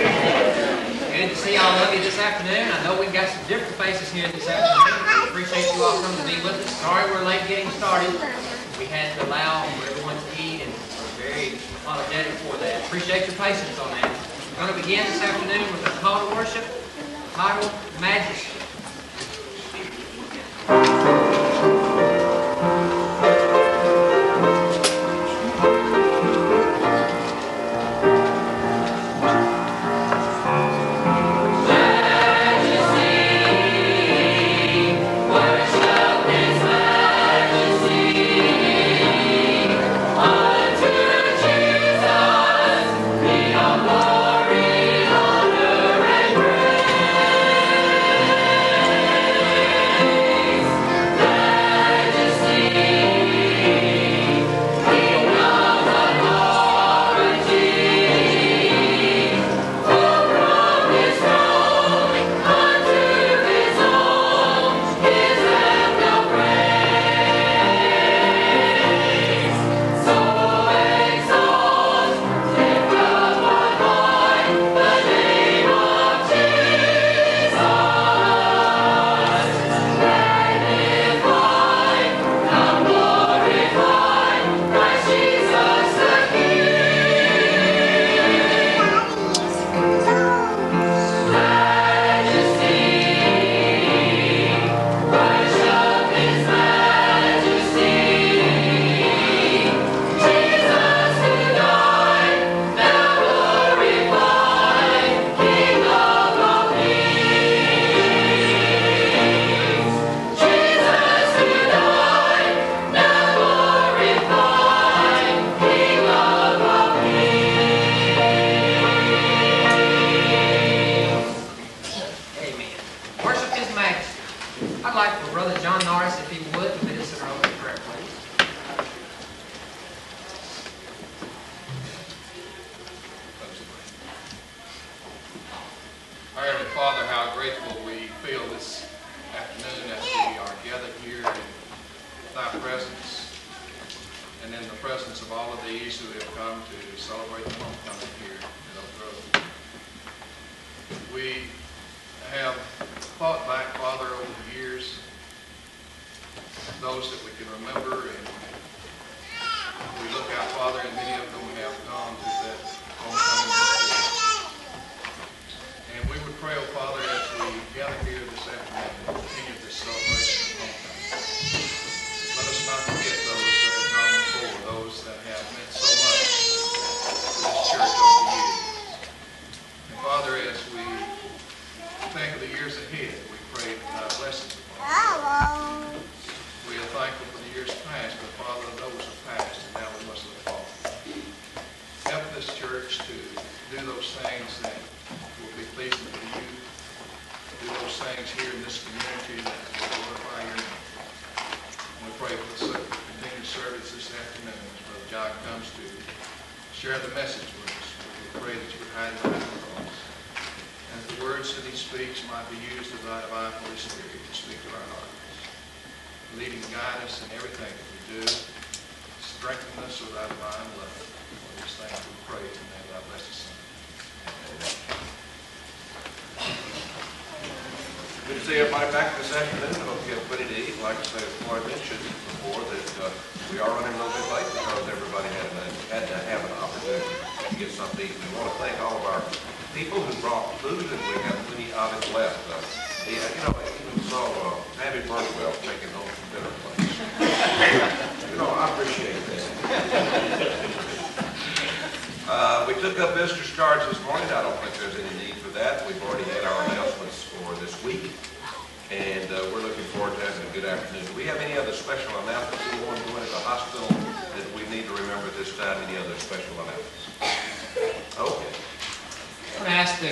Good to see all of you this afternoon. I know we've got some different faces here this afternoon. I appreciate you all coming to be with us. Sorry we're late getting started. We had to allow for everyone to eat, and we're very apologetic for that. Appreciate your patience on that. We're going to begin this afternoon with a call to worship titled Majesty.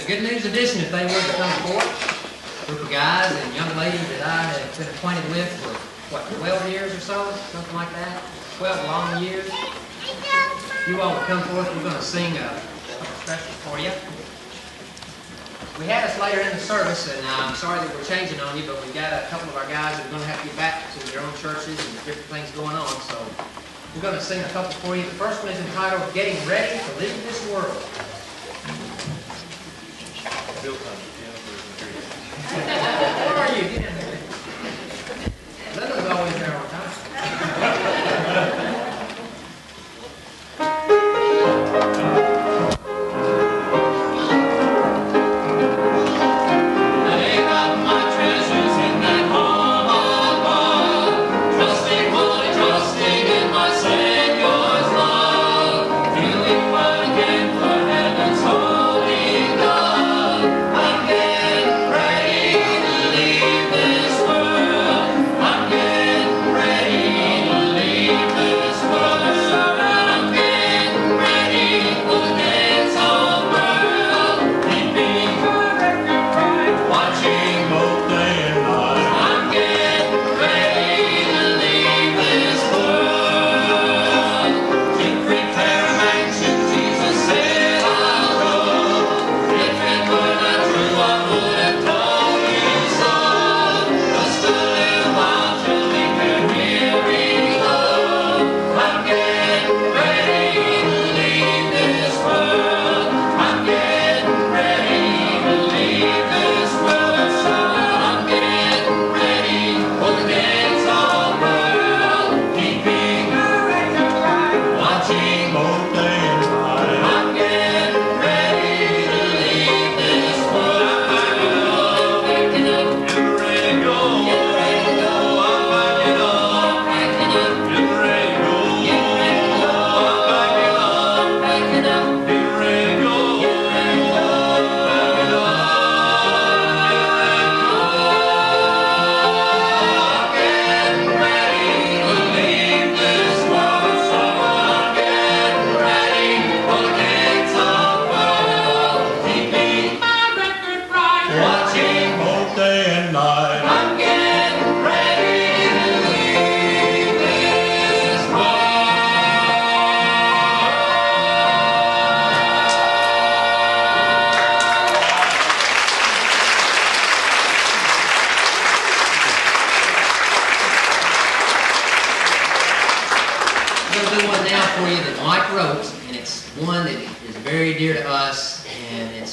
Good News Edition, if they were to come forward. A group of guys and young ladies that I have been acquainted with for, what, 12 years or so? Something like that. 12 long years. You all will come forth. We're going to sing a special for you. We had us later in the service, and I'm sorry that we're changing on you, but we've got a couple of our guys that are going to have to get back to their own churches and different things going on, so we're going to sing a couple for you. The first one is entitled, Getting Ready to Leave This World. Where are you? Get in there. Linda's always there on time.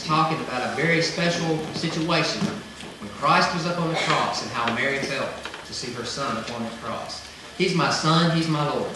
Talking about a very special situation when Christ was up on the cross and how Mary felt to see her son upon the cross. He's my son, he's my Lord.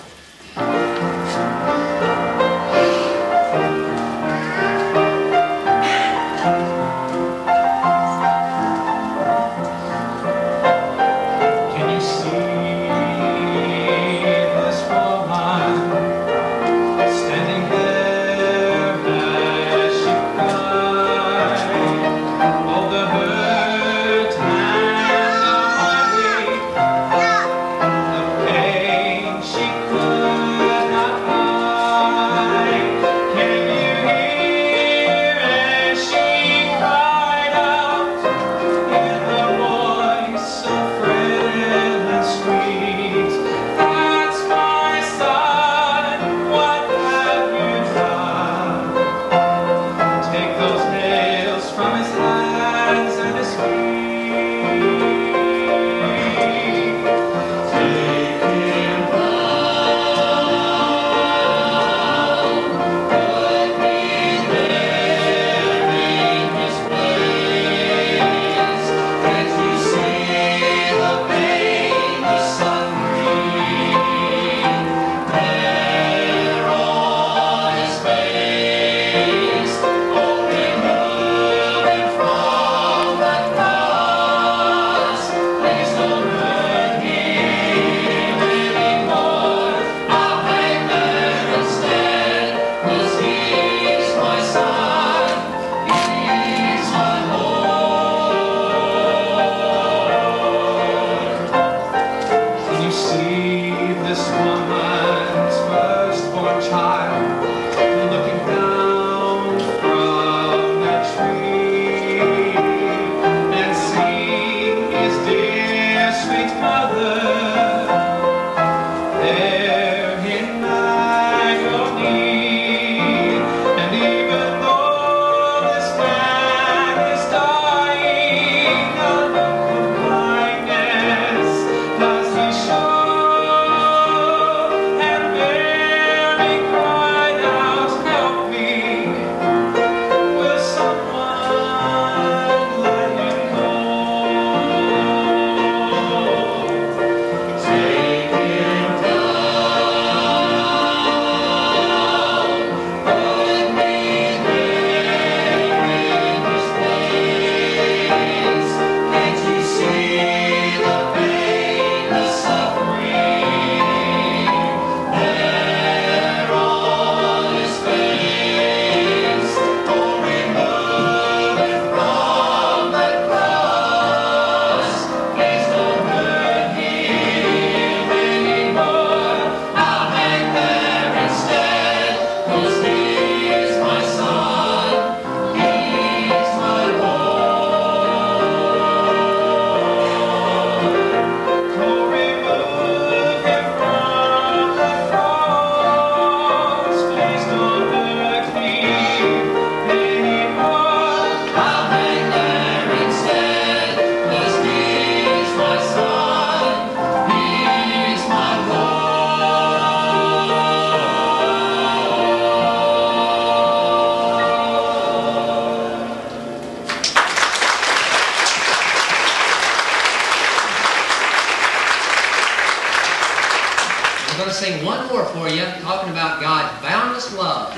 sing one more for you, talking about God's boundless love.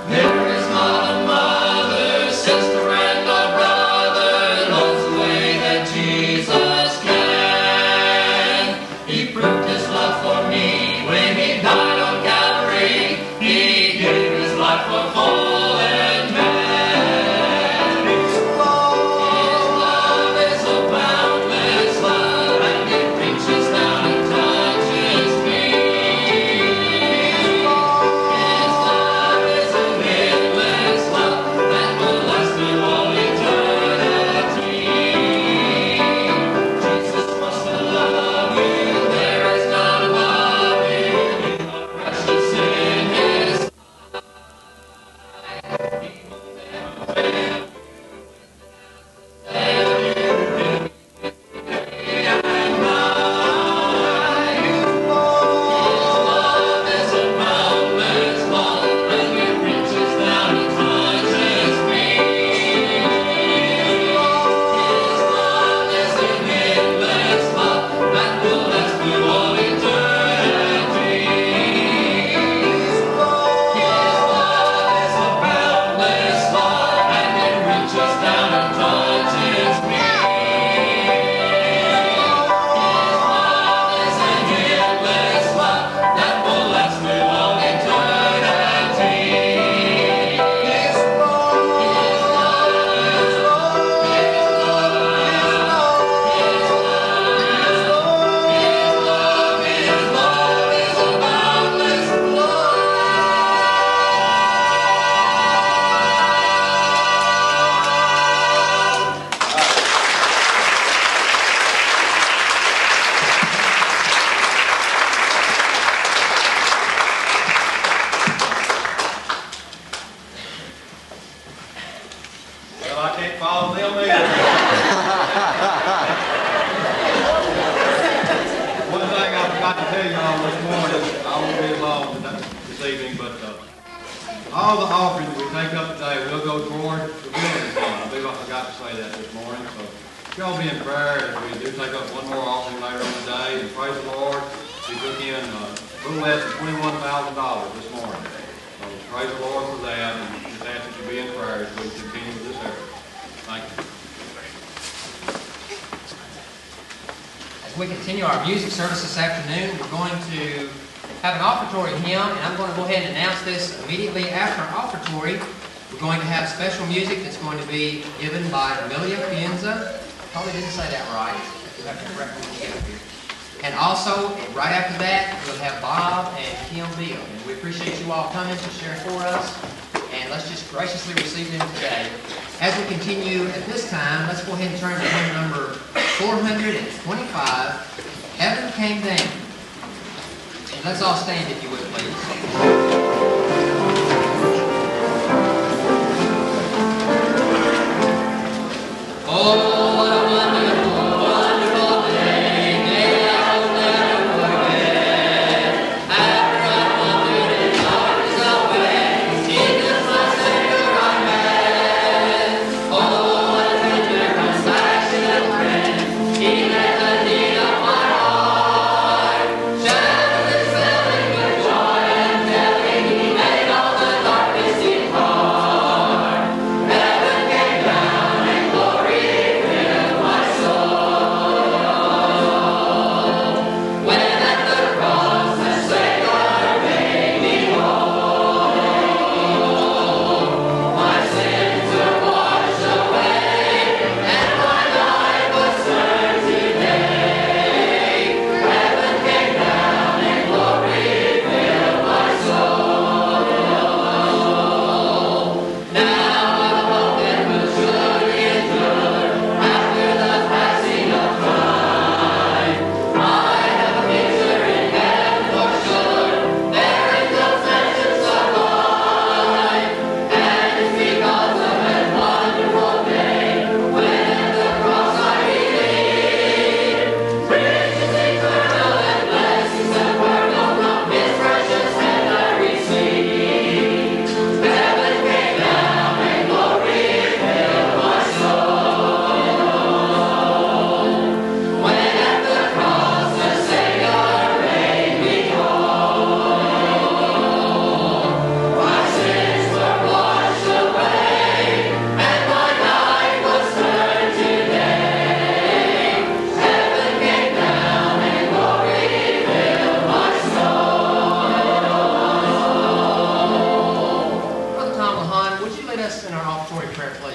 There is not a mother, sister, and a brother loves the way that Jesus can. He proved His love for me when He died on Calvary. He gave His life for fallen man. His love is a boundless love, and it reaches down and touches me. His love is a endless love that will last through all eternity. Jesus wants to love you. There is none above you. You are precious in His sight. He will never fail. Day and night. His love is a boundless love, and it reaches down and touches me. His love is an endless love that will last through all eternity. His love is a boundless love, and it reaches down and touches me. His love is an endless love that will last through all eternity. His love is a boundless love. Well, I can't follow them either. One thing I forgot to tell you all this morning, I won't be long this evening, but all the offerings we take up today will go toward the building fund. I believe I forgot to say that this morning, so y'all be in prayer as we do take up one more offering later on today. And praise the Lord, we took in a little less than $21,000 this morning. So praise the Lord for that, and just ask that you be in prayer as we continue with this effort. Thank you. As we continue our music service this afternoon, we're going to have an offertory hymn, and I'm going to go ahead and announce this immediately after our offertory. We're going to have special music that's going to be given by Amelia Pienza. Probably didn't say that right. You'll have to correct me when you get up here. And also, right after that, we'll have Bob and Kim Beal. And we appreciate you all coming to share for us. And let's just graciously receive them today. As we continue at this time, let's go ahead and turn to hymn number 425, Heaven Came Down. And let's all stand if you would, please. Oh, what a wonderful, wonderful day. Day I will never forget. After I wandered in darkness away, Jesus my Savior I met. Oh, what a tender, compassionate friend. He met the need of my heart. Shadowed and filling with joy and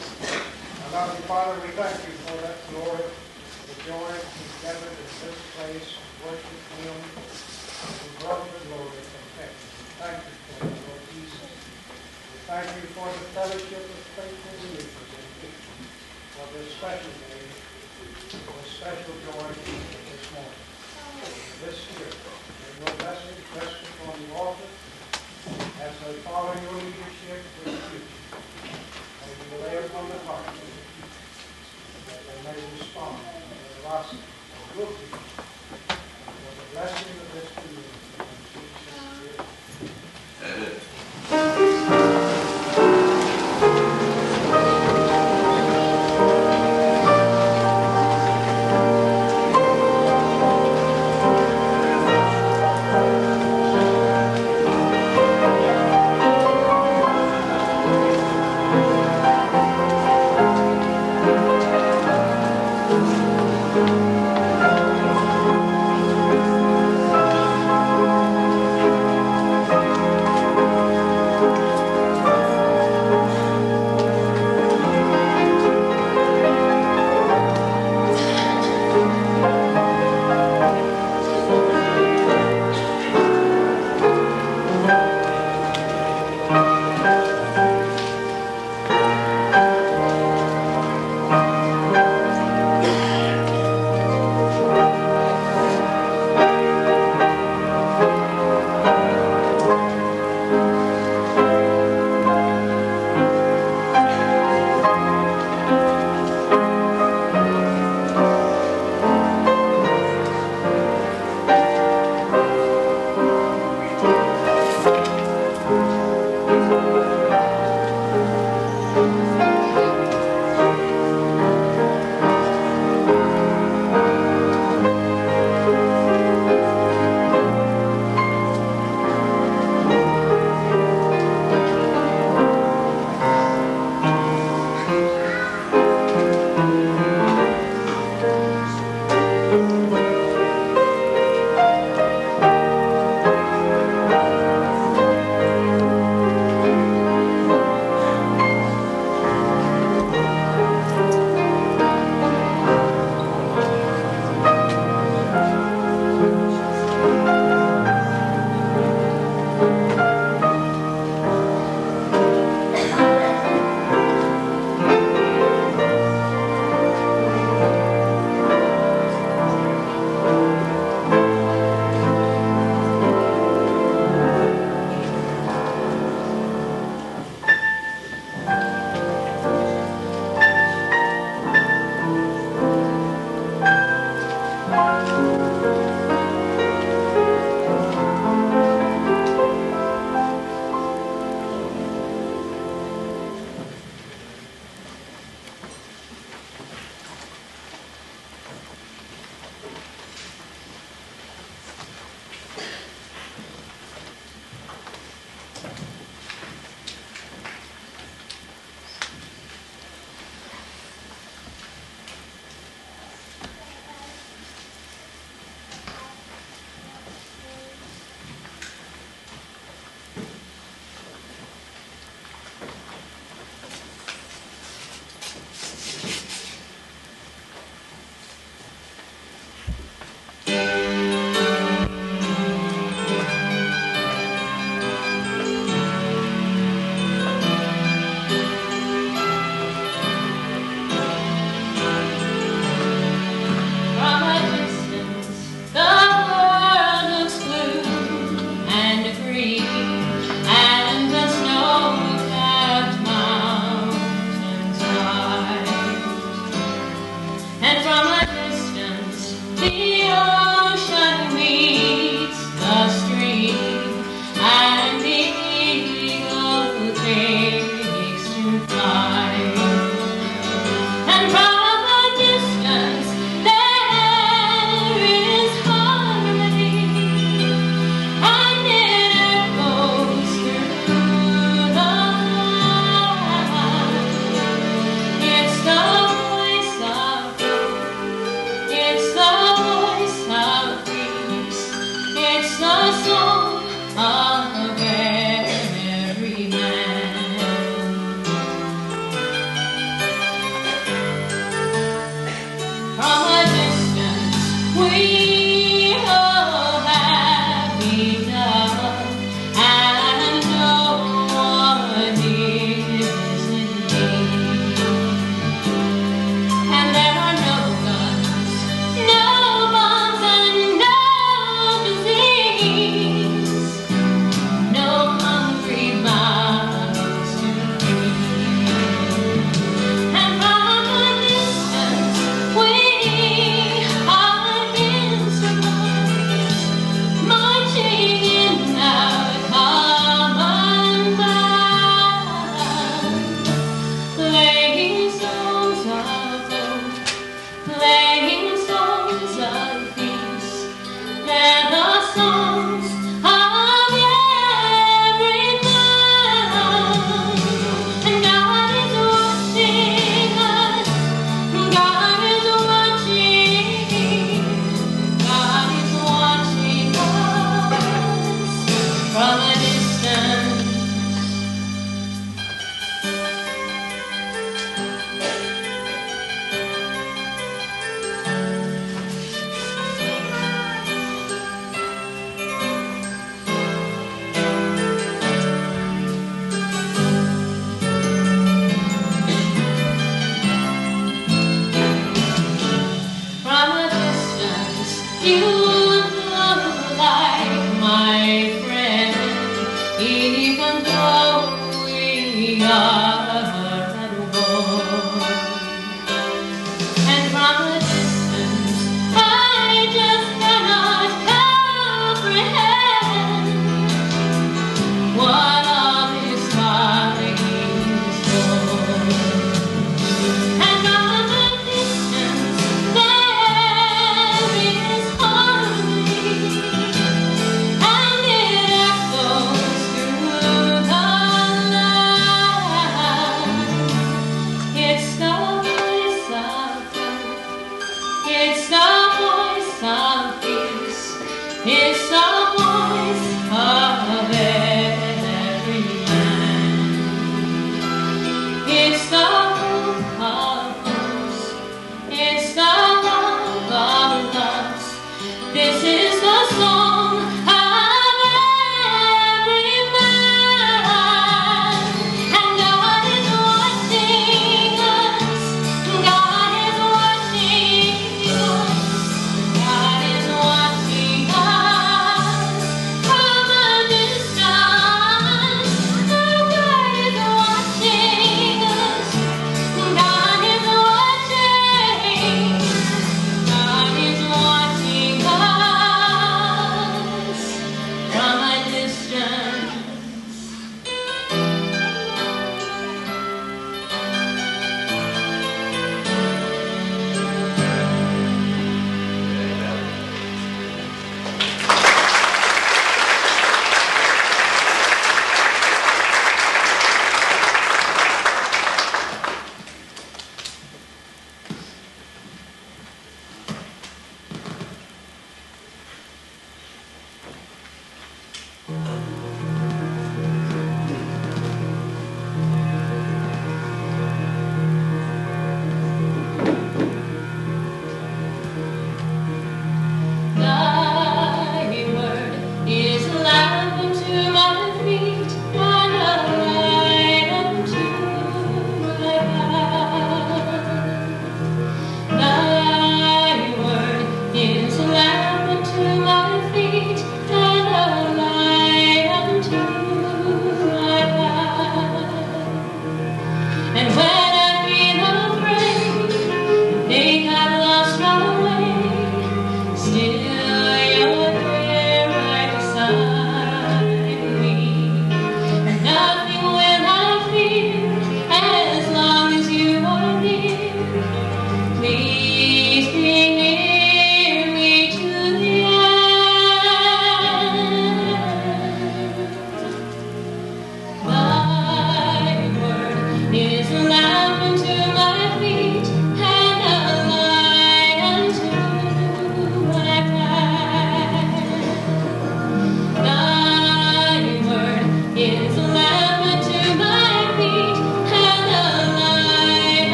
please. Our loving Father, we thank you for that glory, the joy to gather in this place, worship Him, and grow the glory from heaven. Thank you for the Lord Jesus. We thank you for the fellowship of faithful believers in you, for this special day, for special joy this morning. This Spirit, may your blessings rest upon the altar as they follow your leadership for the future. May you lay upon the hearts of the people that they may respond to the velocity of your people for the blessing of this community. In Jesus' name.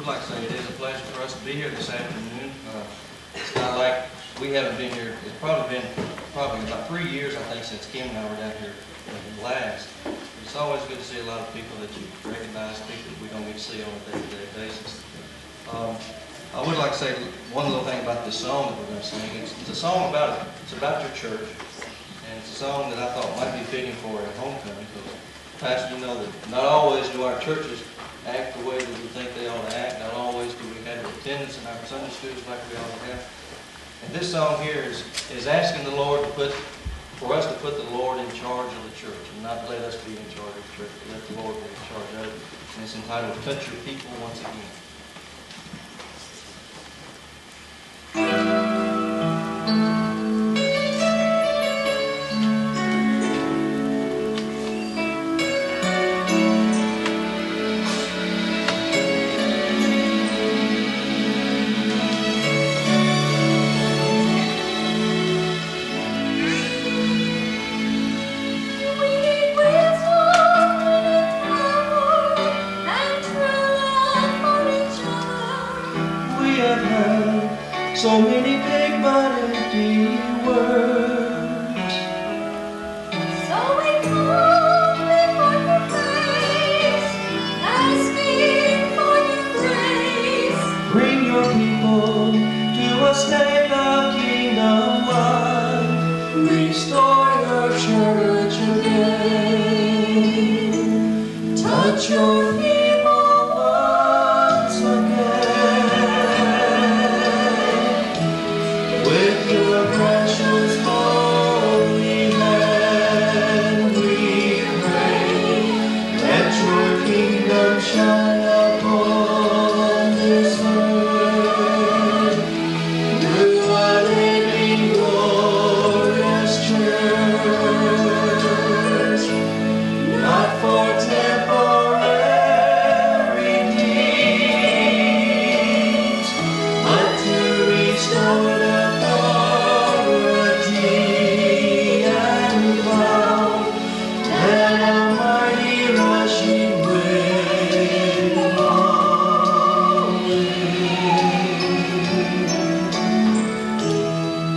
would like to say it is a pleasure for us to be here this afternoon. It's not like we haven't been here. It's probably been about 3 years, I think, since Kim and I were down here last. It's always good to see a lot of people that you recognize, people that we don't get to see on a day-to-day basis. I would like to say one little thing about this song that we're going to sing. It's a song about your church, and it's a song that I thought might be fitting for a homecoming. Because, Pastor, you know that not always do our churches act the way that we think they ought to act. Not always do we have the attendance in our Sunday schools like we ought to have. And this song here is asking the Lord for us to put the Lord in charge of the church, and not let us be in charge of the church, but let the Lord be in charge of it. And it's entitled, Touch Your People Once Again. So many big but empty words. So we come before your face, asking for your grace. Bring your people to a state of kingdom one. Restore your church again. Touch your people once again. With your precious holy hand we pray. Let your kingdom shine upon this earth. Through a living, glorious church. Not for temporary needs, but to restore the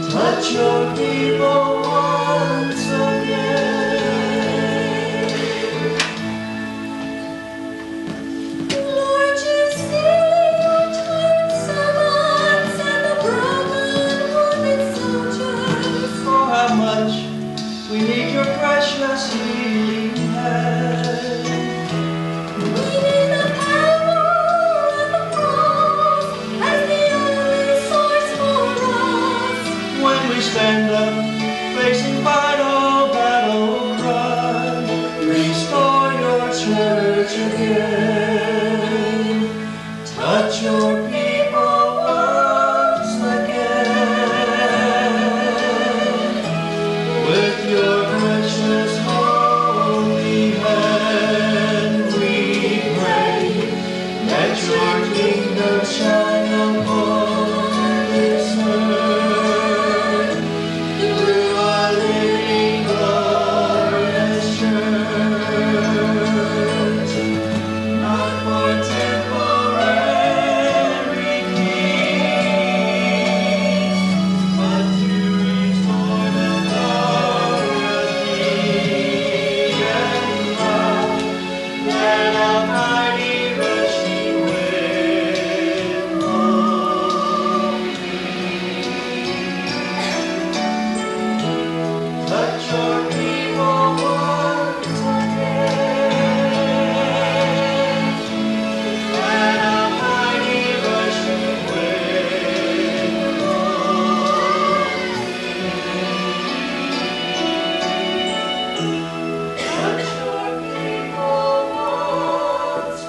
touch your people once again. Lord, you see your tired servants and the broken, wounded soldiers. Oh, how much we need your precious healing hand. We need the power of the cross as the only source for us. When we stand up, facing vital battle cry, restore your church again. Touch your people once again. With your precious holy hand we pray. Let your kingdom shine upon this earth. Through a living, glorious church. Not for temporary needs, but to restore the authority and love. Let a mighty rushing wind blow. Touch your people once again. Let a mighty rushing wind blow. Touch your people once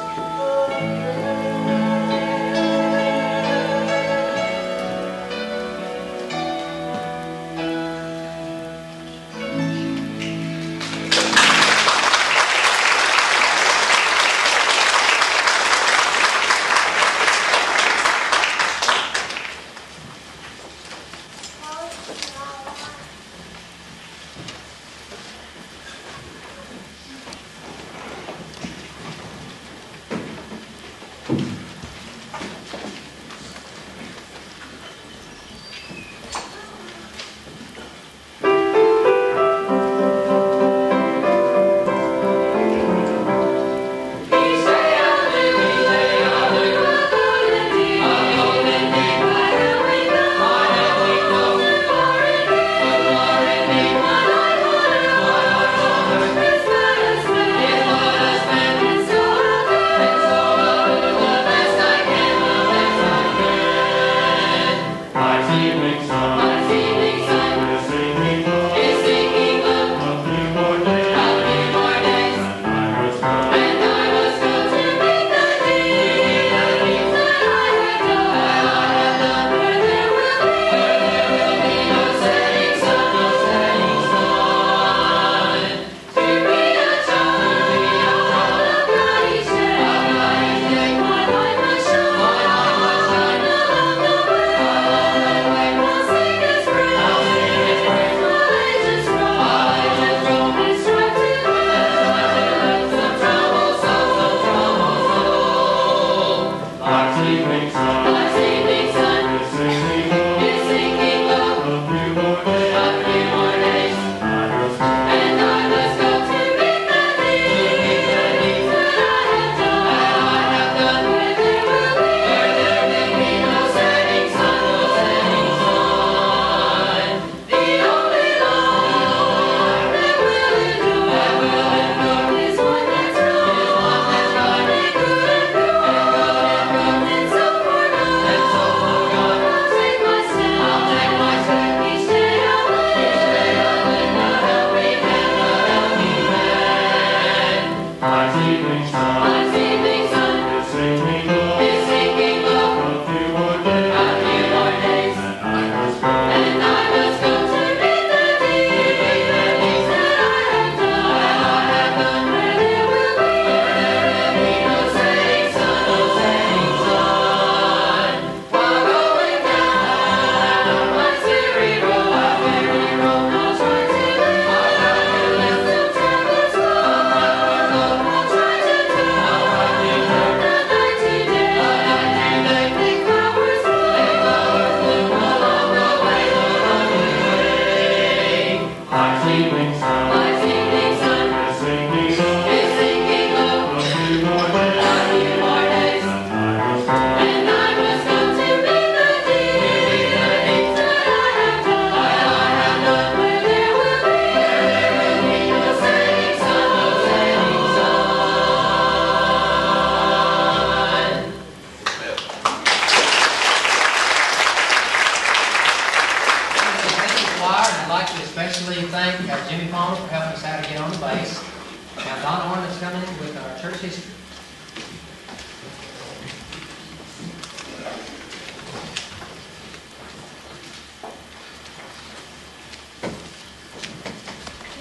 about church history.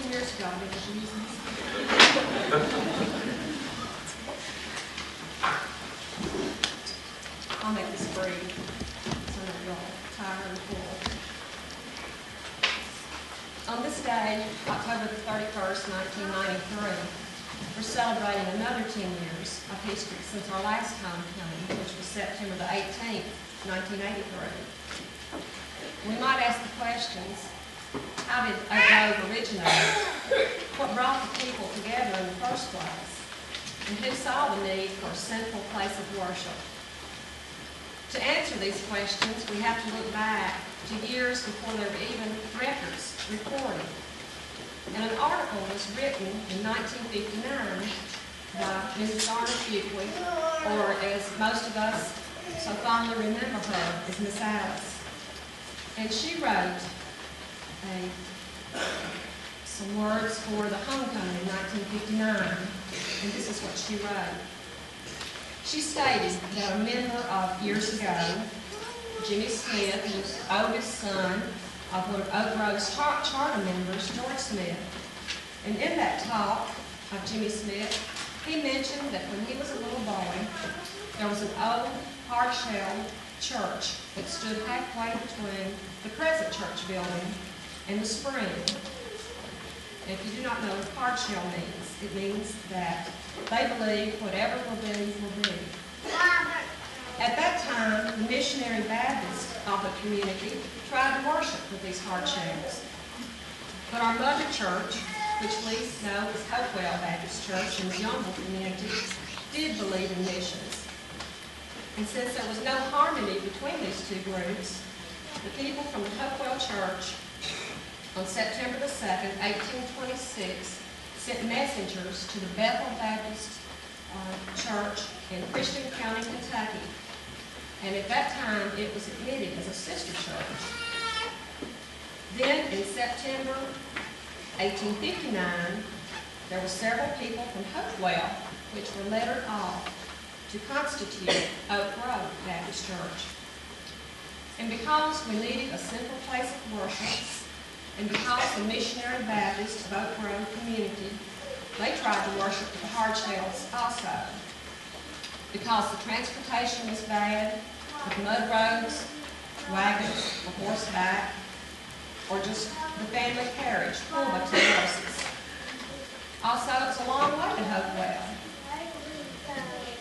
10 years ago, I did the Jesus. I'll make this brief, so that you'll tired and full. On this day, October the 31st, 1993, we're celebrating another 10 years of history since our last homecoming, which was September the 18th, 1983. We might ask the questions, how did Oak Grove originate? What brought the people together in the first place? And who saw the need for a central place of worship? To answer these questions, we have to look back to years before there were even records recorded. And an article was written in 1959 by Mrs. Garner Fuqua, or as most of us so fondly remember her, as Miss Alice. And she wrote some words for the homecoming in 1959, and this is what she wrote. She stated that a member of years ago, Jimmy Smith, was the oldest son of one of Oak Grove's charter members, George Smith. And in that talk of Jimmy Smith, he mentioned that when he was a little boy, there was an old hard-shell church that stood halfway between the present church building and the spring. And if you do not know what hard-shell means, it means that they believe whatever will be. At that time, the missionary Baptists of the community tried to worship with these hard shells. But our mother church, which we know as Hopewell Baptist Church in the Youngville community, did believe in missions. And since there was no harmony between these two groups, the people from the Hopewell Church on September the 2nd, 1826, sent messengers to the Bethel Baptist Church in Christian County, Kentucky. And at that time, it was admitted as a sister church. Then in September 1859, there were several people from Hopewell which were lettered off to constitute Oak Grove Baptist Church. And because we needed a simple place of worship, and because the missionary Baptists of Oak Grove community, they tried to worship with the hard shells also. Because the transportation was bad, with mud roads, wagons, or horseback, or just the family carriage pulled by 2 horses. Also, it's a long way to Hopewell.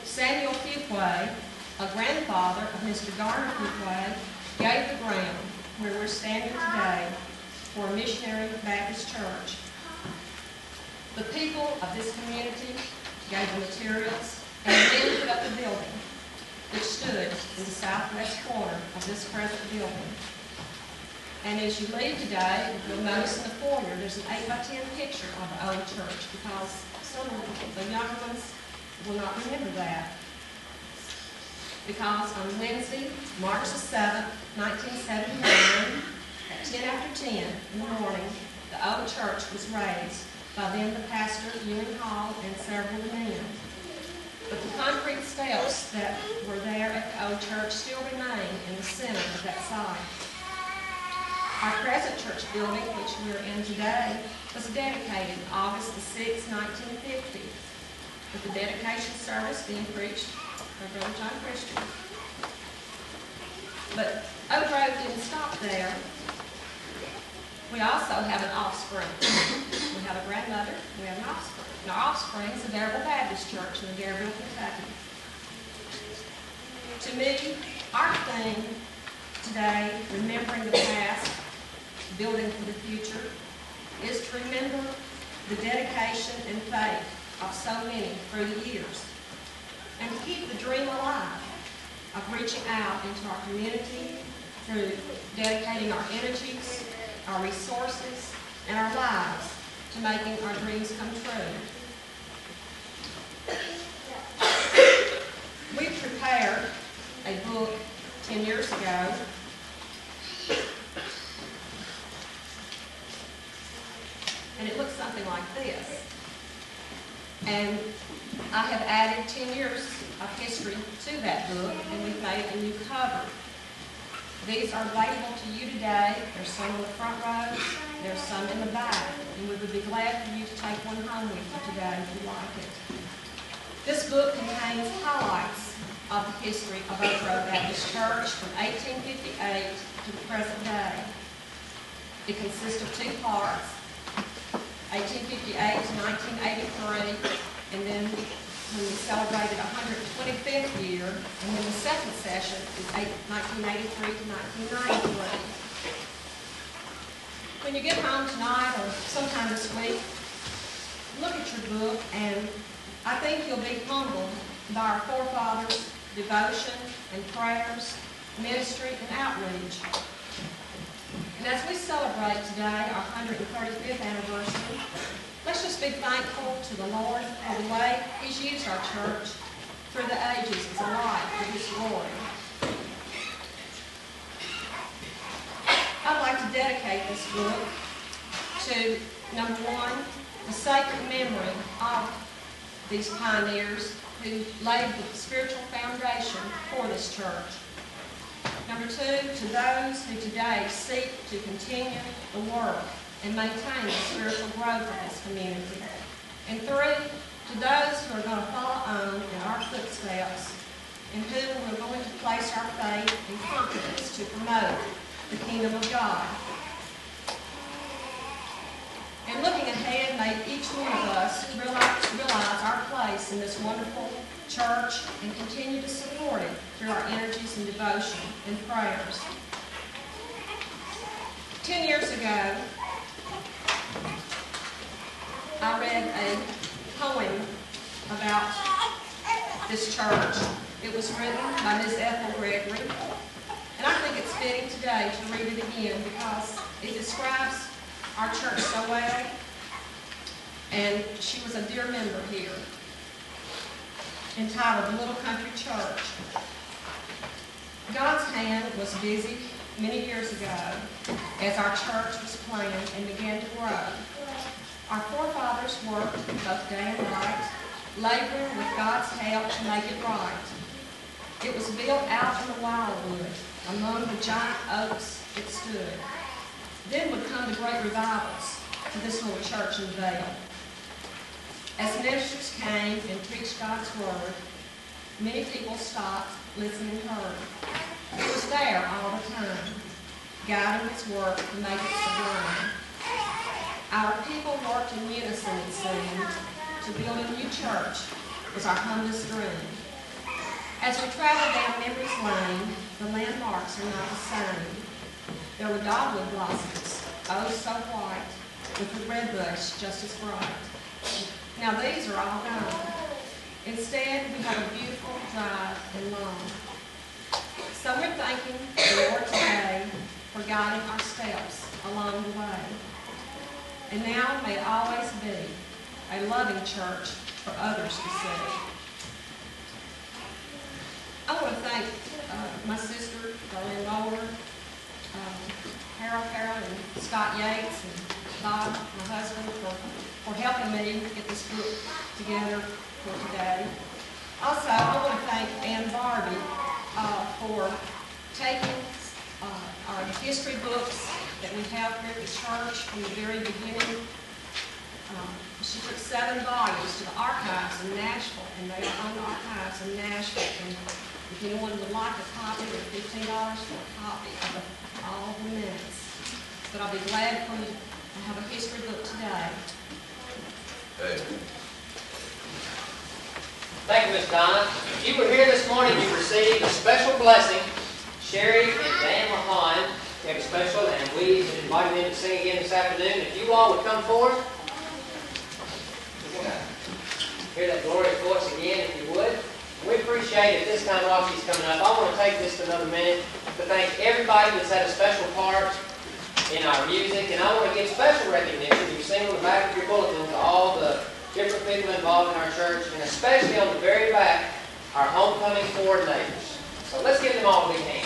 Samuel Fuqua, a grandfather of Mr. Garner Fuqua, gave the ground where we're standing today for a missionary Baptist church. The people of this community gave the materials and then put up the building, which stood in the southwest corner of this present building. And as you leave today, you'll notice in the foyer there's an 8x10 picture of the old church, because some of the younger ones will not remember that. Because on Wednesday, March the 7th, 1979, at 10 after 10 in the morning, the old church was raised by then the pastor, Ewing Hall, and several men. But the concrete steps that were there at the old church still remain in the center of that site. Our present church building, which we're in today, was dedicated August the 6th, 1950, with the dedication service being preached by Brother John Christian. But Oak Grove didn't stop there. We also have an offspring. We have a grandmother, we have an offspring. And our offspring is the Darrell Baptist Church in Darrell, Kentucky. To me, our theme today, remembering the past, building for the future, is to remember the dedication and faith of so many through the years, and to keep the dream alive of reaching out into our community through dedicating our energies, our resources, and our lives to making our dreams come true. We prepared a book 10 years ago and it looks something like this. And I have added 10 years of history to that book, and we've made a new cover. These are available to you today. There's some on the front rows, there's some in the back, and we would be glad for you to take one home with you today if you like it. This book contains highlights of the history of Oak Grove Baptist Church from 1858 to the present day. It consists of two parts, 1858 to 1983, and then when we celebrated 125th year, and then the second session is 1983 to 1993. When you get home tonight or sometime this week, look at your book, and I think you'll be humbled by our forefathers' devotion and prayers, ministry, and outreach. And as we celebrate today our 135th anniversary, let's just be thankful to the Lord for the way He's used our church through the ages as a light for His glory. I'd like to dedicate this book to, number one, the sacred memory of these pioneers who laid the spiritual foundation for this church. Number two, to those who today seek to continue the work and maintain the spiritual growth of this community. And three, to those who are going to follow on in our footsteps and whom we're going to place our faith and confidence to promote the kingdom of God. And looking ahead, may each one of us realize our place in this wonderful church and continue to support it through our energies and devotion and prayers. 10 years ago, I read a poem about this church. It was written by Ms. Ethel Gregory, and I think it's fitting today to read it again because it describes our church so well, and she was a dear member here, entitled The Little Country Church. God's hand was busy many years ago as our church was planned and began to grow. Our forefathers worked both day and night, laboring with God's help to make it right. It was built out in the wildwood, among the giant oaks it stood. Then would come the great revivals to this little church in the Vale. As ministers came and preached God's word, many people stopped, listened, and heard. He was there all the time, guiding His work to make it sublime. Our people worked in unison, it seemed. To build a new church was our humblest dream. As we traveled down memory's lane, the landmarks are not the same. There were dogwood blossoms, oh so white, with the red bush just as bright. Now these are all gone. Instead, we have a beautiful drive and lawn. So we're thanking the Lord today for guiding our steps along the way. And now may it always be a loving church for others to see. I want to thank my sister, Darlene Mower, Harold and Scott Yates, and Bob, my husband, for helping me get this book together for today. Also, I want to thank Ann Barbie for taking our history books that we have here at the church from the very beginning. She took 7 volumes to the archives in Nashville, and they are on the archives in Nashville. And if anyone would like a copy, they're $15 for a copy of all the minutes. But I'll be glad for you to have a history book today. Thank you, Ms. Donna. If you were here this morning, you received a special blessing. Sherry and Dan Mahan gave a special, and we invited them to sing again this afternoon. If you all would come forward, hear that glorious voice again, if you would. We appreciate it this time while she's coming up. I want to take just another minute to thank everybody that's had a special part in our music, and I want to give special recognition. You've seen on the back of your bulletin to all the different people involved in our church, and especially on the very back, our homecoming coordinators. So let's give them all a big hand.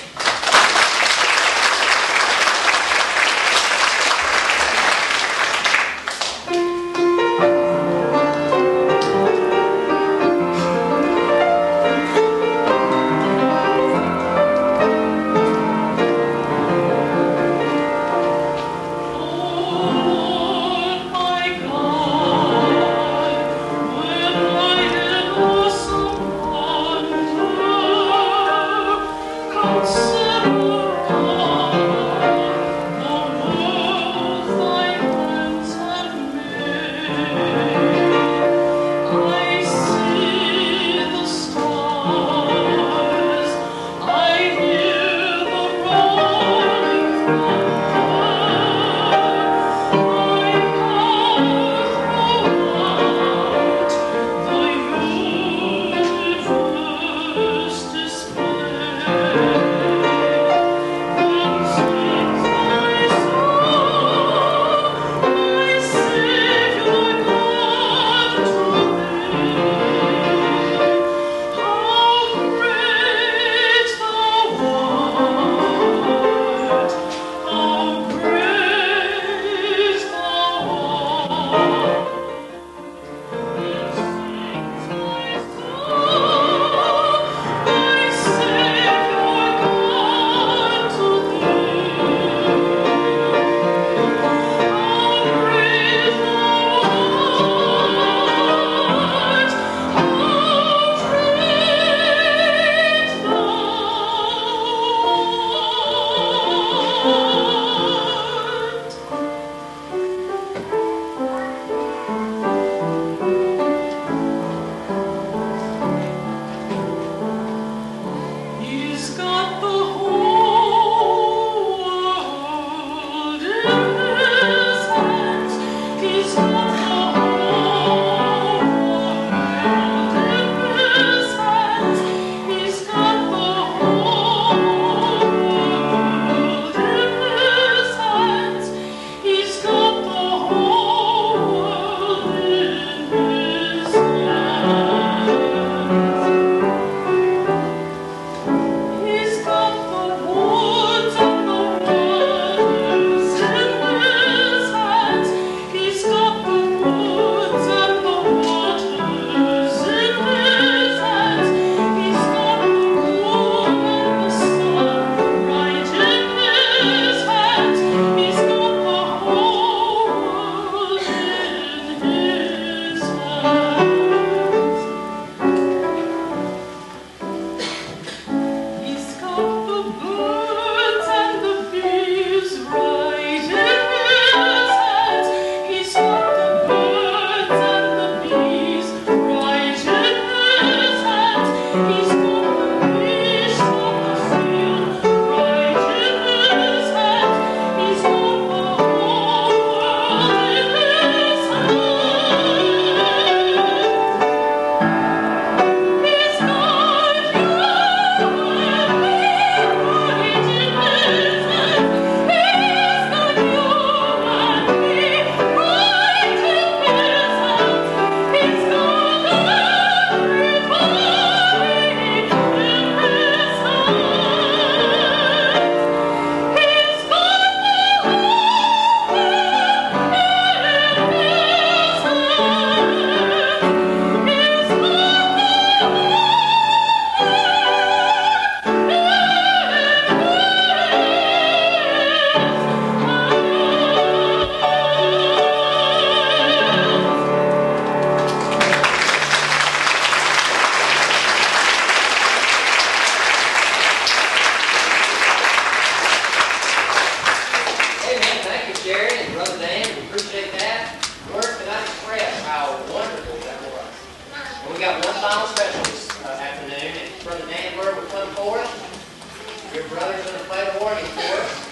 4th. Your brother's going to play the warning for us.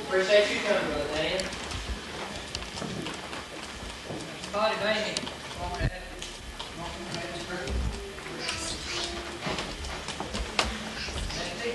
Appreciate you coming, Brother Dan. Cody, Damien. Come on, Dad. Nancy?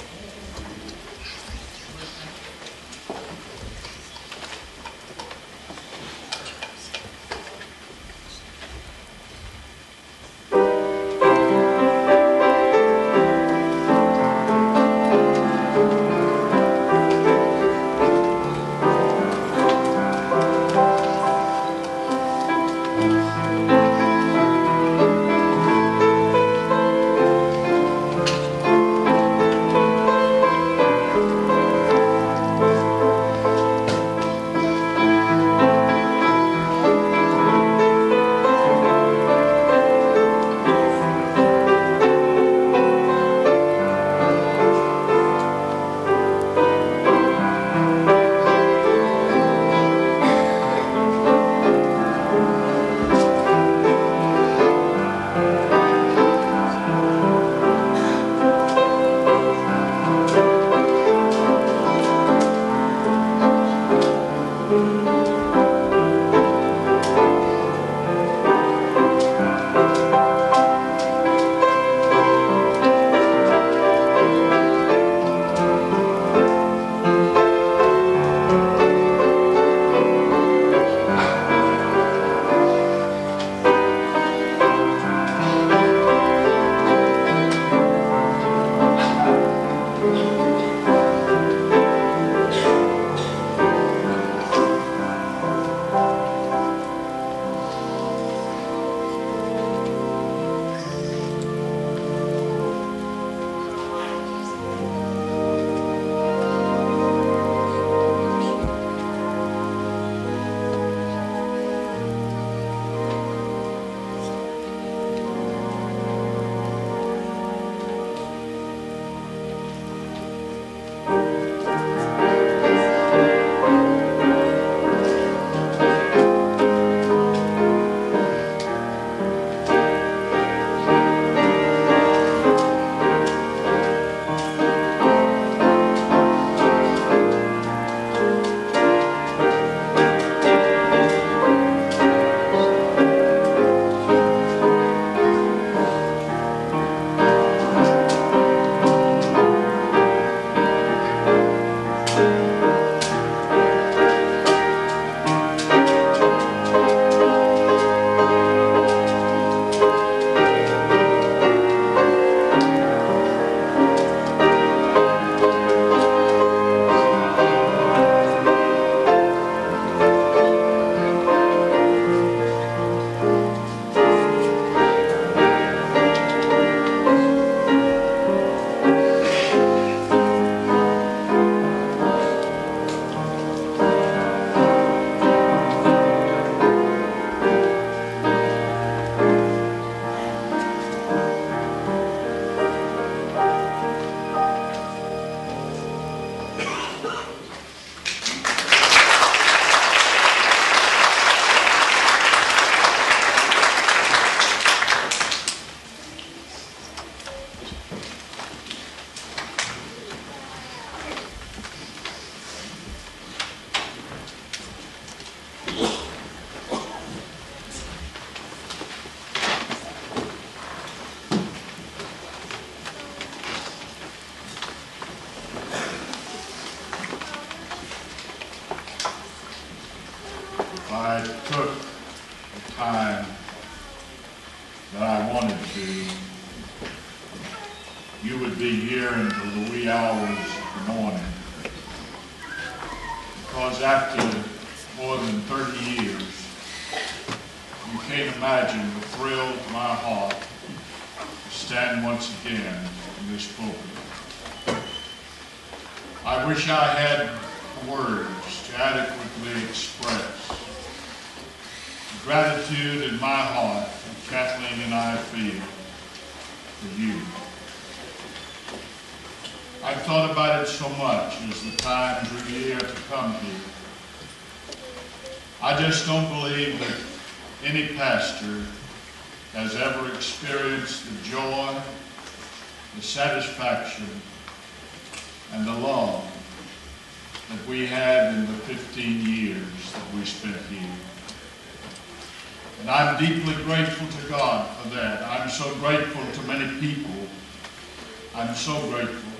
I took the time that I wanted to, you would be here until the wee hours of the morning. Because after more than 30 years, you can't imagine the thrill to my heart to stand once again in this pulpit. I wish I had words to adequately express the gratitude in my heart that Kathleen and I feel for you. I've thought about it so much as the time drew near to come here. I just don't believe that any pastor has ever experienced the joy, the satisfaction, and the love that we had in the 15 years that we spent here. And I'm deeply grateful to God for that. I'm so grateful to many people. I'm so grateful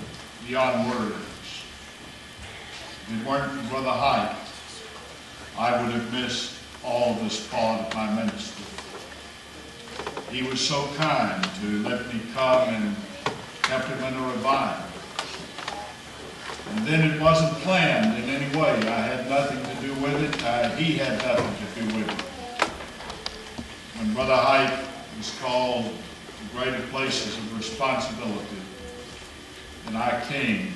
beyond words. If it weren't for Brother Height, I would have missed all this part of my ministry. He was so kind to let me come and help him in a revival. And then it wasn't planned in any way. I had nothing to do with it. He had nothing to do with it. When Brother Height was called to greater places of responsibility, and I came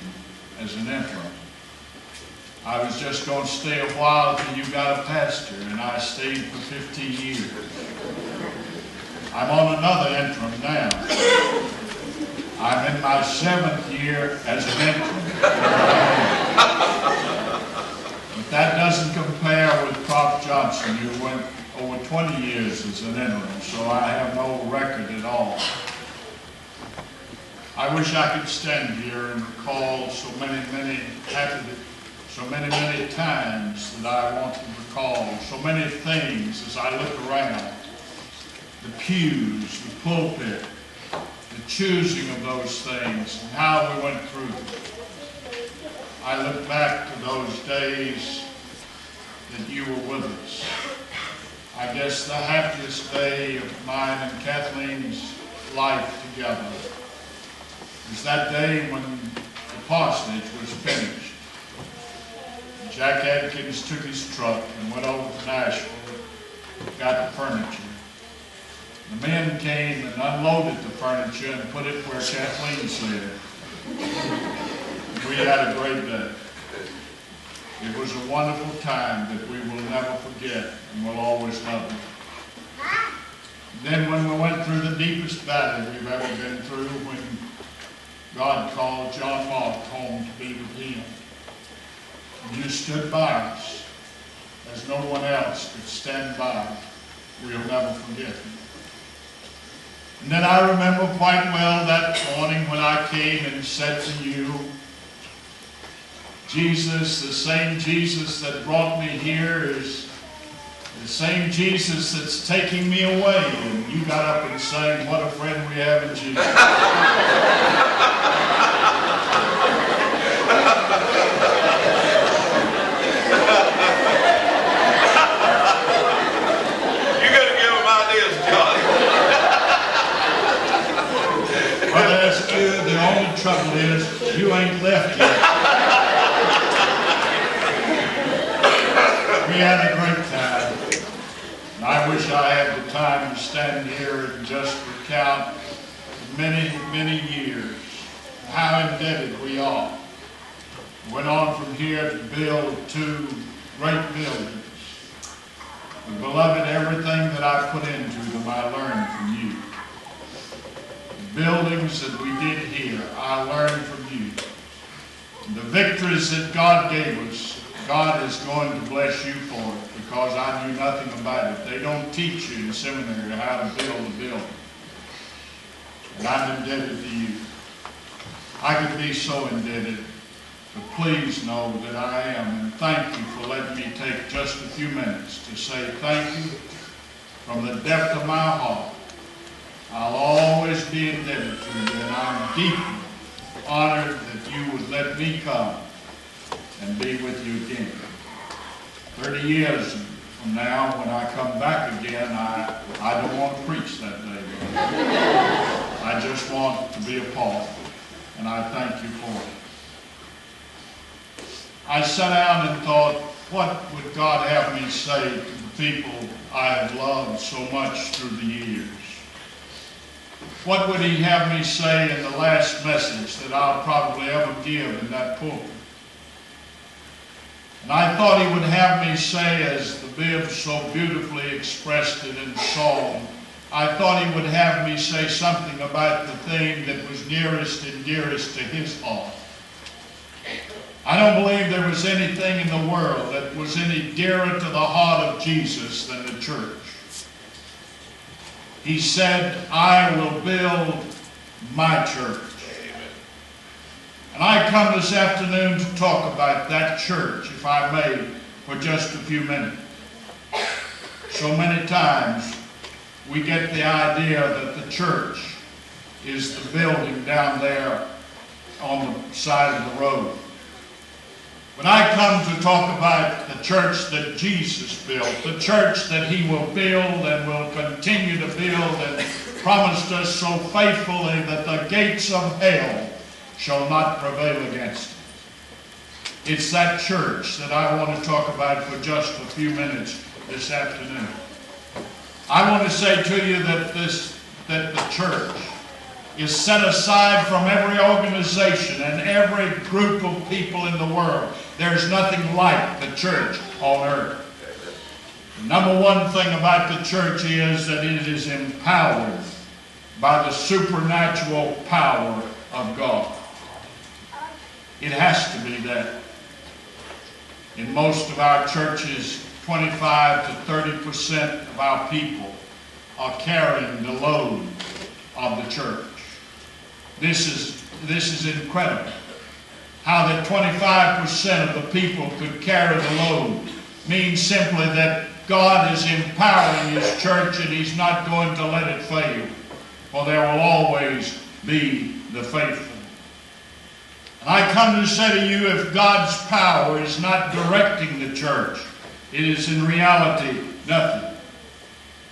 as an interim, I was just going to stay a while till you got a pastor, and I stayed for 15 years. I'm on another interim now. I'm in my 7th year as an interim. But that doesn't compare with Prof. Johnson, who went over 20 years as an interim, so I have no record at all. I wish I could stand here and recall so many times that I want to recall, so many things as I look around. The pews, the pulpit, the choosing of those things, and how we went through them. I look back to those days that you were with us. I guess the happiest day of mine and Kathleen's life together was that day when the parsonage was finished. Jack Adkins took his truck and went over to Nashville, got the furniture. The men came and unloaded the furniture and put it where Kathleen said. We had a great day. It was a wonderful time that we will never forget and will always love it. Then when we went through the deepest valley we've ever been through, when God called John Mark home to be with him, and you stood by us as no one else could stand by, we'll never forget it. And then I remember quite well that morning when I came and said to you, Jesus, the same Jesus that brought me here is the same Jesus that's taking me away. And you got up and sang, what a friend we have in Jesus. You got to give them ideas, John. Well, that's good. The only trouble is you ain't left yet. We had a great time. And I wish I had the time to stand here and just recount many, many years how indebted we are. Went on from here to build 2 great buildings. And beloved, everything that I put into them, I learned from you. The buildings that we did here, I learned from you. And the victories that God gave us, God is going to bless you for it, because I knew nothing about it. They don't teach you in seminary how to build a building. And I'm indebted to you. I could be so indebted, but please know that I am, and thank you for letting me take just a few minutes to say thank you from the depth of my heart. I'll always be indebted to you, and I'm deeply honored that you would let me come and be with you again. 30 years from now, when I come back again, I don't want to preach that day, brother. I just want to be a part, and I thank you for it. I sat down and thought, what would God have me say to the people I have loved so much through the years? What would he have me say in the last message that I'll probably ever give in that pulpit? And I thought he would have me say, as the Bibb so beautifully expressed it in song, I thought he would have me say something about the thing that was nearest and dearest to his heart. I don't believe there was anything in the world that was any dearer to the heart of Jesus than the church. He said, I will build my church, come this afternoon to talk about that church, if I may, for just a few minutes. So many times we get the idea that the church is the building down there on the side of the road. But I come to talk about the church that Jesus built, the church that he will build and will continue to build and promised us so faithfully that the gates of hell shall not prevail against it. It's that church that I want to talk about for just a few minutes this afternoon. I want to say to you that the church is set aside from every organization and every group of people in the world. There's nothing like the church on earth. The number one thing about the church is that it is empowered by the supernatural power of God. It has to be that. In most of our churches, 25 to 30% of our people are carrying the load of the church. This is incredible. How that 25% of the people could carry the load means simply that God is empowering his church and he's not going to let it fail. For there will always be the faithful. And I come to say to you, if God's power is not directing the church, it is in reality nothing.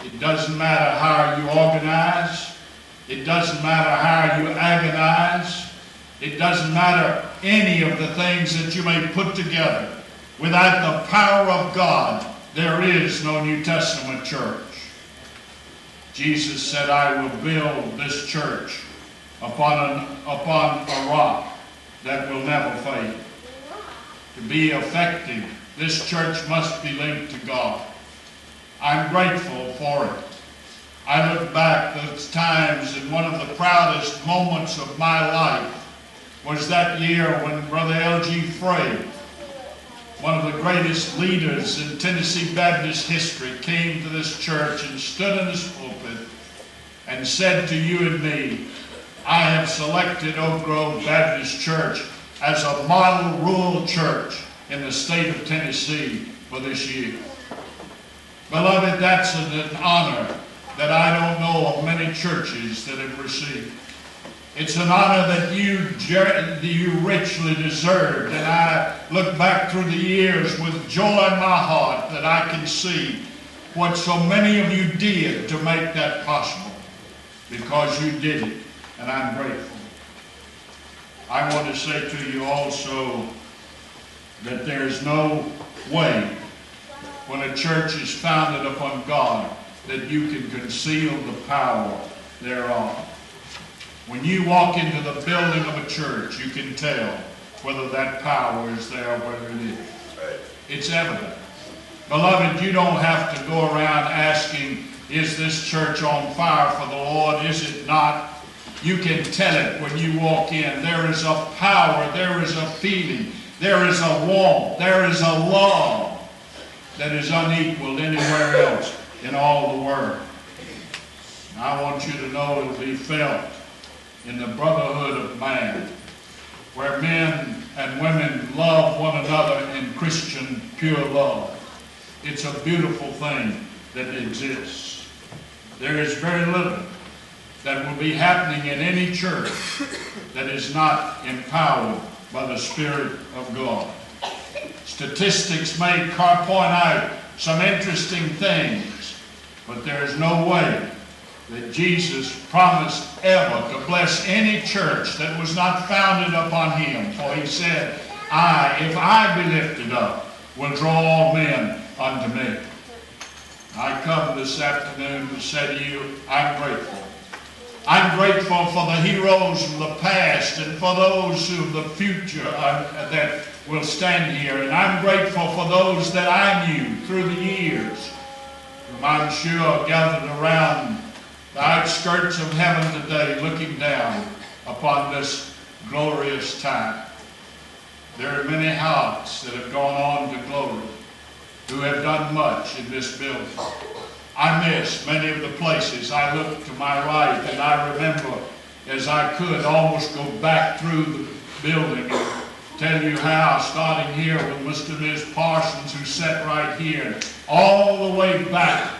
It doesn't matter how you organize. It doesn't matter how you agonize. It doesn't matter any of the things that you may put together. Without the power of God, there is no New Testament church. Jesus said, I will build this church upon a rock that will never fail. To be effective, this church must be linked to God. I'm grateful for it. I look back those times, and one of the proudest moments of my life was that year when Brother L.G. Frey, one of the greatest leaders in Tennessee Baptist history, came to this church and stood in this pulpit and said to you and me, I have selected Oak Grove Baptist Church as a model rural church in the state of Tennessee for this year. Beloved, that's an honor that I don't know of many churches that have received. It's an honor that you richly deserved, and I look back through the years with joy in my heart that I can see what so many of you did to make that possible, because you did it, and I'm grateful. I want to say to you also that there is no way when a church is founded upon God that you can conceal the power thereof. When you walk into the building of a church, you can tell whether that power is there or whether it is. It's evident. Beloved, you don't have to go around asking, is this church on fire for the Lord? Is it not? You can tell it when you walk in. There is a power, there is a feeling, there is a warmth, there is a love that is unequaled anywhere else in all the world. And I want you to know it will be felt in the brotherhood of man, where men and women love one another in Christian pure love. It's a beautiful thing that exists. There is very little that will be happening in any church that is not empowered by the Spirit of God. Statistics may point out some interesting things, but there is no way that Jesus promised ever to bless any church that was not founded upon him. For he said, if I be lifted up, will draw all men unto me. I come this afternoon to say to you, I'm grateful. I'm grateful for the heroes of the past and for those of the future that will stand here. And I'm grateful for those that I knew through the years, whom I'm sure gathered around the outskirts of heaven today, looking down upon this glorious time. There are many hearts that have gone on to glory, who have done much in this building. I miss many of the places. I look to my right and I remember, as I could, almost go back through building and tell you how, starting here with Mr. and Ms. Parsons, who sat right here, all the way back.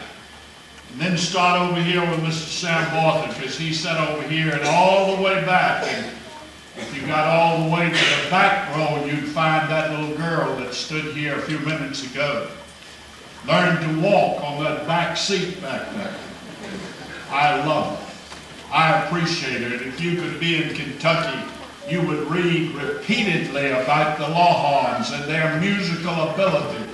And then start over here with Mr. Sam Bartlett, because he sat over here and all the way back. And if you got all the way to the back row, you'd find that little girl that stood here a few minutes ago. Learned to walk on that back seat back there. I love it. I appreciate it. If you could be in Kentucky, you would read repeatedly about the Lawhorns and their musical ability.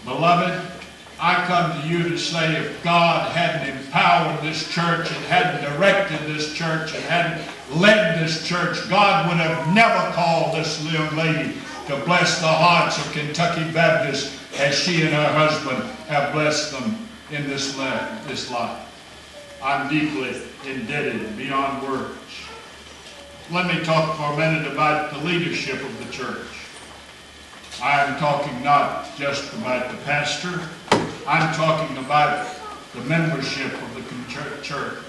Beloved, I come to you to say if God hadn't empowered this church and hadn't directed this church and hadn't led this church, God would have never called this young lady to bless the hearts of Kentucky Baptists as she and her husband have blessed them in this life. I'm deeply indebted beyond words. Let me talk for a minute about the leadership of the church. I am talking not just about the pastor. I'm talking about the membership of the church.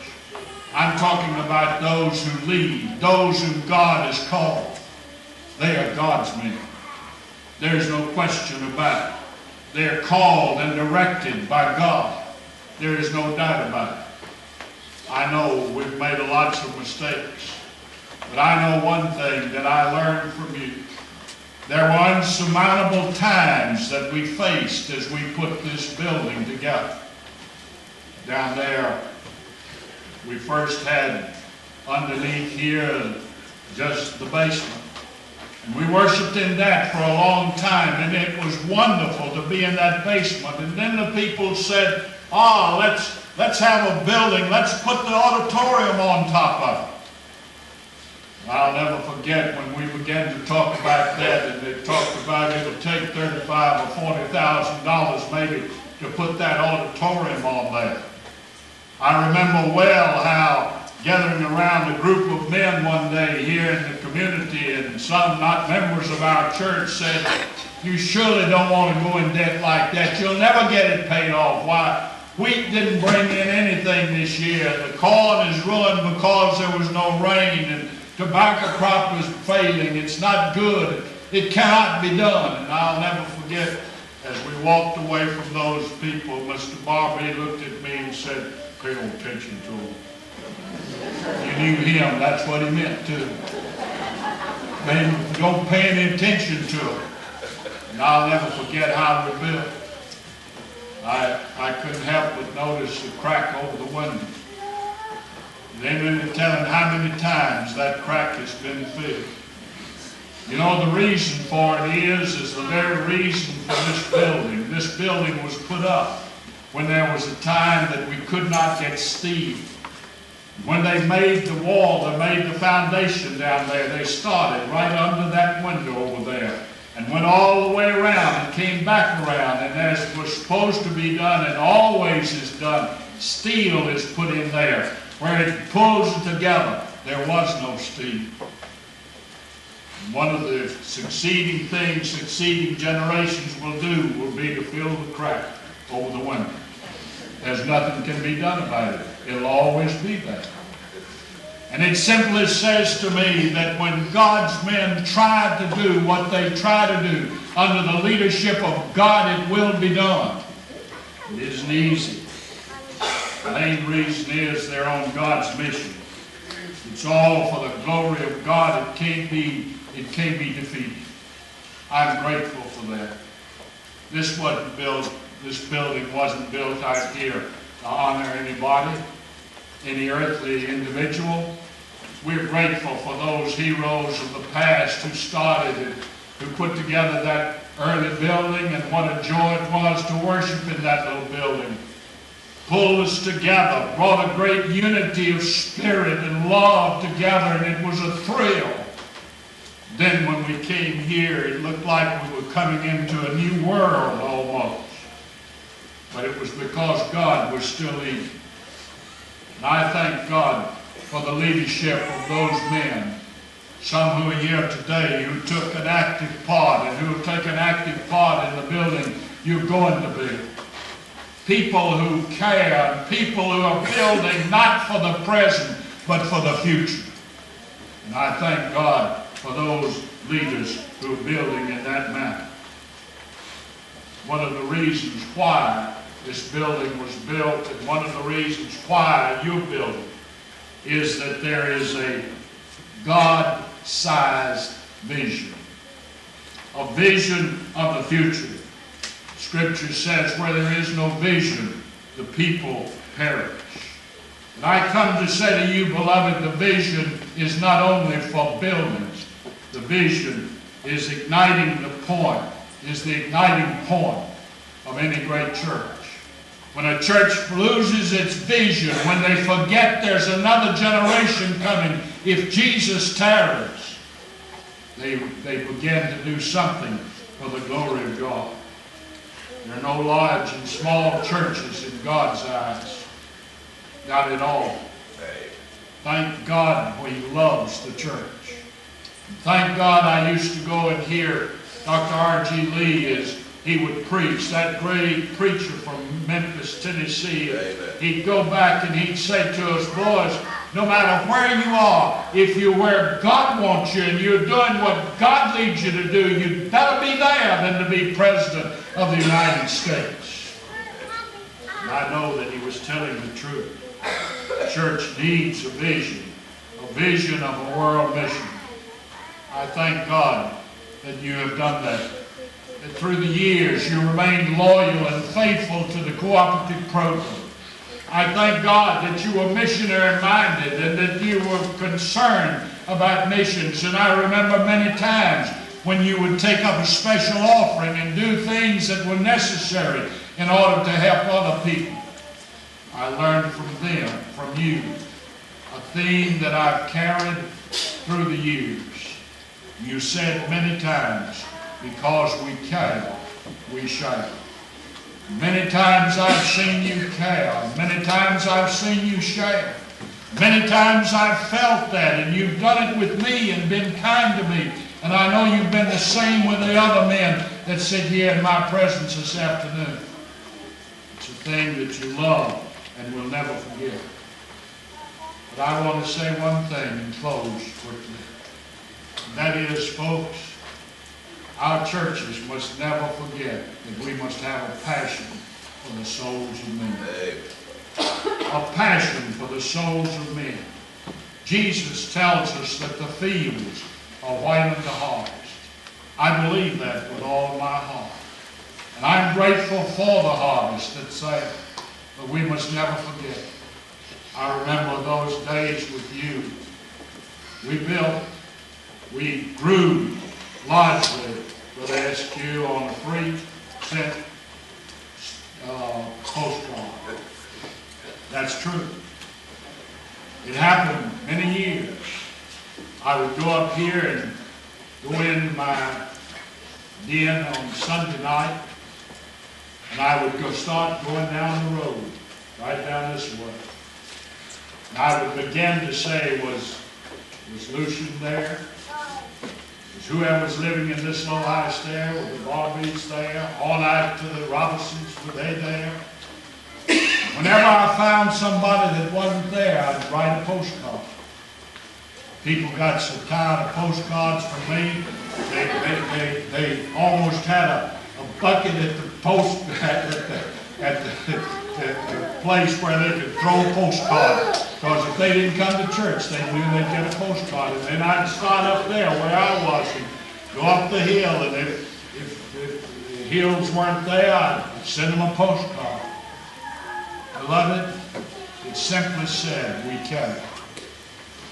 I'm talking about those who lead, those whom God has called. They are God's men. There's no question about it. They're called and directed by God. There is no doubt about it. I know we've made lots of mistakes, but I know one thing that I learned from you. There were unsurmountable times that we faced as we put this building together. Down there, we first had underneath here just the basement. And we worshiped in that for a long time, and it was wonderful to be in that basement. And then the people said, let's have a building, let's put the auditorium on top of it. I'll never forget when we began to talk about that, and they talked about it'll take $35,000 or $40,000 maybe to put that auditorium on there. I remember well how gathering around a group of men one day here in the community, and some not members of our church said, "You surely don't want to go in debt like that. You'll never get it paid off. Why? Wheat didn't bring in anything this year. The corn is ruined because there was no rain, and tobacco crop is failing. It's not good. It cannot be done." And I'll never forget, as we walked away from those people, Mr. Barbie looked at me and said, "Pay no attention to him." You knew him, that's what he meant too. And don't pay any attention to him. And I'll never forget how we built. I couldn't help but notice the crack over the window. They been telling how many times that crack has been filled. You know, the reason for it is the very reason for this building. This building was put up when there was a time that we could not get steel. When they made the wall, they made the foundation down there, they started right under that window over there and went all the way around and came back around, and as it was supposed to be done and always is done, steel is put in there. Where it pulls it together, there was no steel. One of the succeeding things succeeding generations will do will be to fill the crack over the window. There's nothing can be done about it. It'll always be there. And it simply says to me that when God's men try to do what they try to do under the leadership of God, it will be done. It isn't easy. The main reason is they're on God's mission. It's all for the glory of God. It can't be defeated. I'm grateful for that. This building wasn't built out here to honor anybody, any earthly individual. We're grateful for those heroes of the past who started it, who put together that early building, and what a joy it was to worship in that little building. Pulled us together, brought a great unity of spirit and love together, and it was a thrill. Then when we came here, it looked like we were coming into a new world almost. But it was because God was still leading. And I thank God for the leadership of those men, some who are here today who took an active part and who have taken active part in the building you're going to build. People who care, people who are building not for the present, but for the future. And I thank God for for those leaders who are building in that manner. One of the reasons why this building was built, and one of the reasons why you're building, is that there is a God-sized vision. A vision of the future. Scripture says, where there is no vision, the people perish. And I come to say to you, beloved, the vision is not only for buildings. The vision is the igniting point of any great church. When a church loses its vision, when they forget there's another generation coming, if Jesus tarries, they begin to do something for the glory of God. There are no large and small churches in God's eyes. Not at all. Thank God He loves the church. Thank God I used to go and hear Dr. R.G. Lee as he would preach, that great preacher from Memphis, Tennessee. He'd go back and he'd say to us, boys, no matter where you are, if you're where God wants you and you're doing what God leads you to do, you'd better be there than to be President of the United States. And I know that he was telling the truth. The church needs a vision of a world mission. I thank God that you have done that. That through the years you remained loyal and faithful to the cooperative program. I thank God that you were missionary-minded and that you were concerned about missions. And I remember many times when you would take up a special offering and do things that were necessary in order to help other people. I learned from them, from you, a theme that I've carried through the years. You said many times, because we care, we shall. Many times I've seen you care. Many times I've seen you share. Many times I've felt that, and you've done it with me and been kind to me. And I know you've been the same with the other men that sit here in my presence this afternoon. It's a thing that you love and will never forget. But I want to say one thing and close quickly. And that is, folks, our churches must never forget that we must have a passion for the souls of men. A passion for the souls of men. Jesus tells us that the fields are white unto harvest. I believe that with all of my heart. And I'm grateful for the harvest that saith, but we must never forget. I remember those days with you. We built, we grew largely with SQ on a 3-cent postcard. That's true. It happened many years. I would go up here and go in my den on Sunday night, and I would start going down the road, right down this way. And I would begin to say, was Lucian there? Was whoever's living in this low house there? Were the Barbies there? All night to the Robinsons, were they there? Whenever I found somebody that wasn't there, I'd write a postcard. People got so tired of postcards from me, they almost had a bucket at the post at the place where they could throw a postcard. Because if they didn't come to church, they knew they'd get a postcard. And then I'd start up there where I was and go up the hill. And if the hills weren't there, I'd send them a postcard. Beloved, it simply said, we care.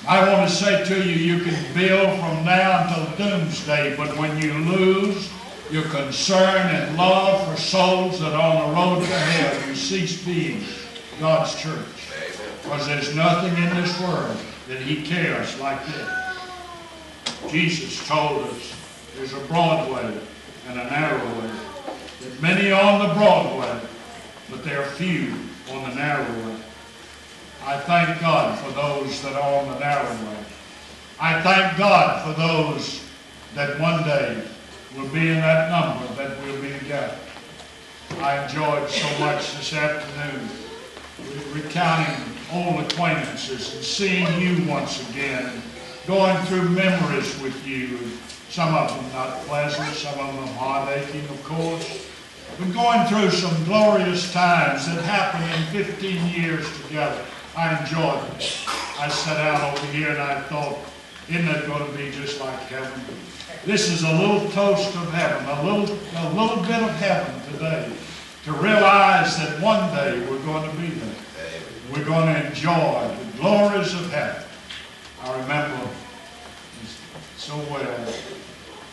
I want to say to you, you can build from now until doomsday, but when you lose your concern and love for souls that are on the road to hell, you cease being God's church. Because there's nothing in this world that He cares like this. Jesus told us there's a broad way and a narrow way. That many are on the broad way, but there are few on the narrow way. I thank God for those that are on the narrow way. I thank God for those that one day will be in that number that will be together. I enjoyed so much this afternoon recounting old acquaintances and seeing you once again. going through memories with you. Some of them not pleasant, some of them heart-aching, of course. But going through some glorious times that happened in 15 years together. I enjoyed it. I sat down over here and I thought, isn't that going to be just like heaven? This is a little toast of heaven, a little bit of heaven today. To realize that one day we're going to be there. We're going to enjoy the glories of heaven. I remember so well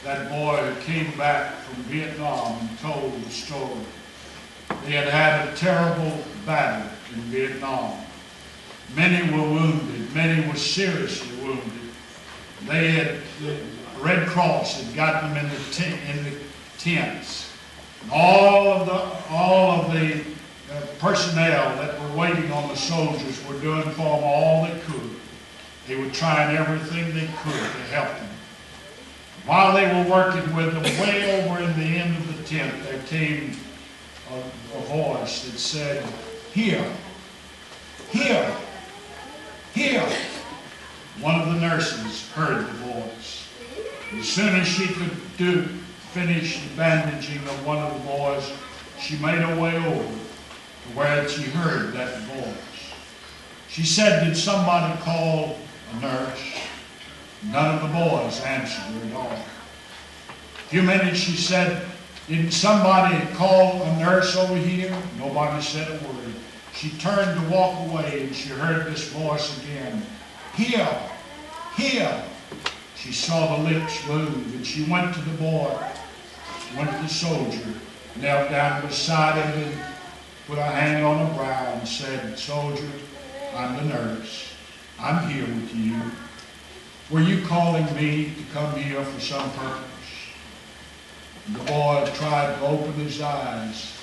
that boy who came back from Vietnam and told the story. They had had a terrible battle in Vietnam. Many were wounded. Many were seriously wounded. The Red Cross had gotten them in the tents. And all of the personnel that were waiting on the soldiers were doing for them all they could. They were trying everything they could to help them. While they were working with them, way over in the end of the tent, there came a voice that said, "Here, here, here." One of the nurses heard the voice. As soon as she could finish the bandaging of one of the boys, she made her way over to where she heard that voice. She said, "Did somebody call a nurse?" None of the boys answered her at all. A few minutes she said, "Did somebody call a nurse over here?" Nobody said a word. She turned to walk away and she heard this voice again. "Here, here." She saw the lips move and she went to the boy, went to the soldier, knelt down beside him and put her hand on her brow and said, "Soldier, I'm the nurse. I'm here with you. Were you calling me to come here for some purpose?" And the boy tried to open his eyes,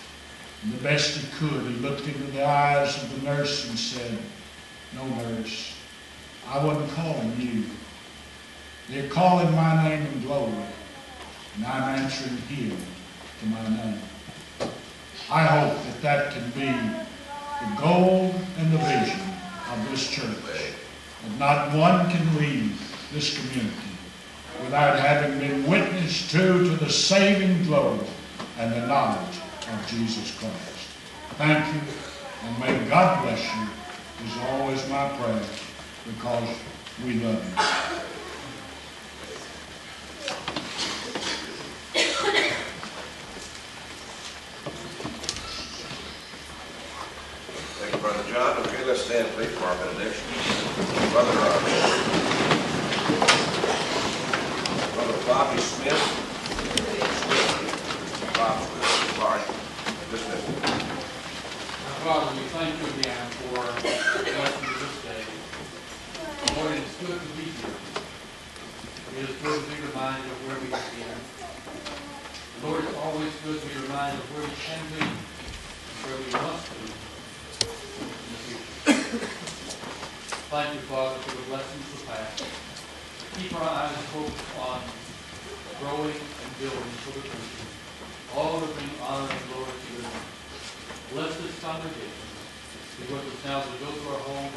and the best he could, he looked into the eyes of the nurse and said, "No, nurse, I wasn't calling you. They're calling my name in glory, and I'm answering here to my name." I hope that that can be the goal and the vision of this church, that not one can leave this community without having been witness to the saving glory and the knowledge of Jesus Christ. Thank you, and may God bless you, is always my prayer, because we love you. Thank you, Brother John. Okay, let's stand, please, for our benediction. Brother Bobby Smith. Bob Smith, sorry. Dismissed. Father, we thank you again for blessing this day. Lord, it's good to be here. It is good to be reminded of where we have been. Lord, it's always good to be reminded of where we can be, and where we must be in the future. Thank you, Father, for the blessings of the past. Keep our eyes focused on growing and building for the future. All to bring honor and glory to your name. Bless this congregation. Be with us now as we go to our home.